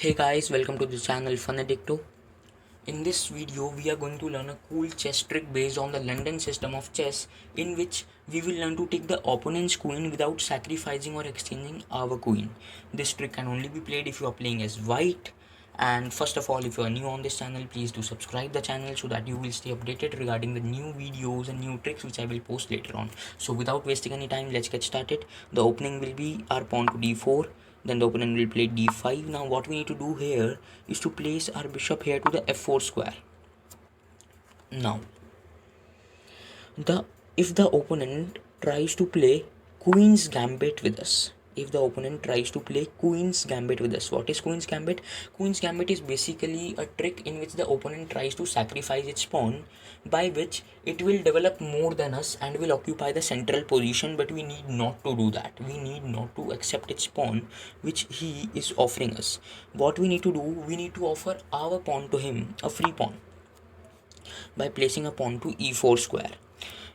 Hey guys, welcome to the channel Fun Addicto. In this video, we are going to learn a cool chess trick based on the London system of chess, in which we will learn to take the opponent's queen without sacrificing or exchanging our queen. This trick can only be played if you are playing as white. And first of all, if you are new on this channel, please do subscribe the channel so that you will stay updated regarding the new videos and new tricks which I will post later on. So without wasting any time, let's get started. The opening will be our pawn to d4. Then the opponent will play d5. Now what we need to do here is to place our bishop here to the f4 square. Now if the opponent tries to play queen's gambit with us, what is queen's gambit? Queen's gambit is basically a trick in which the opponent tries to sacrifice its pawn, by which it will develop more than us and will occupy the central position, but we need not to do that. We need not to accept its pawn which he is offering us. What we need to do, we need to offer our pawn to him, a free pawn, by placing a pawn to e4 square.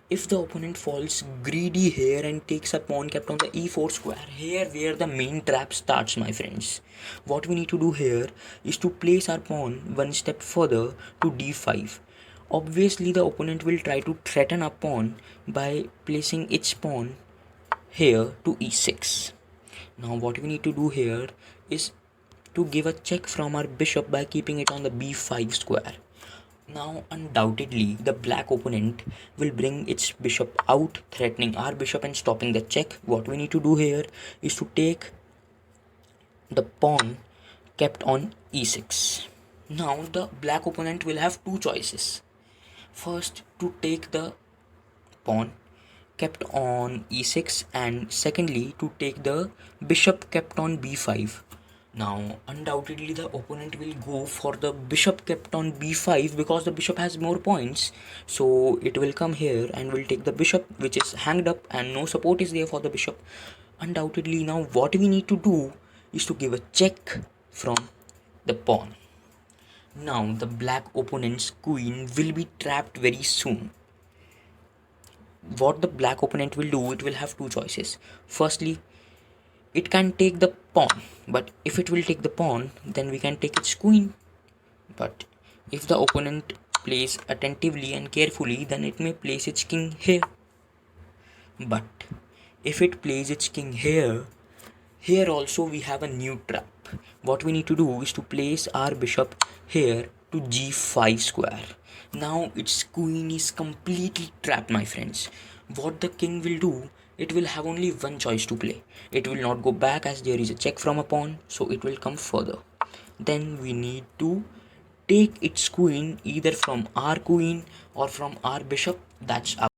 If the opponent falls greedy here and takes a pawn kept on the e4 square, here where the main trap starts, my friends. What we need to do here is to place our pawn one step further to d5. Obviously the opponent will try to threaten our pawn by placing its pawn here to e6. Now what we need to do here is to give a check from our bishop by keeping it on the b5 square. Now undoubtedly the black opponent will bring its bishop out, threatening our bishop and stopping the check. What we need to do here is to take the pawn kept on e6. Now the black opponent will have two choices. First, to take the pawn kept on e6, and secondly to take the bishop kept on b5. Now undoubtedly the opponent will go for the bishop kept on b5 because the bishop has more points, so it will come here and will take the bishop which is hanged up and no support is there for the bishop. Undoubtedly now what we need to do is to give a check from the pawn. Now the black opponent's queen will be trapped very soon. What the black opponent will do, it will have two choices. Firstly, it can take the pawn, but if it will take the pawn, then we can take its queen. But if the opponent plays attentively and carefully, then it may place its king here. But if it plays its king here also we have a new trap. What we need to do is to place our bishop here to g5 square. Now its queen is completely trapped, my friends. What the king will do, it will have only one choice to play. It will not go back as there is a check from a pawn, so it will come further. Then we need to take its queen either from our queen or from our bishop. That's our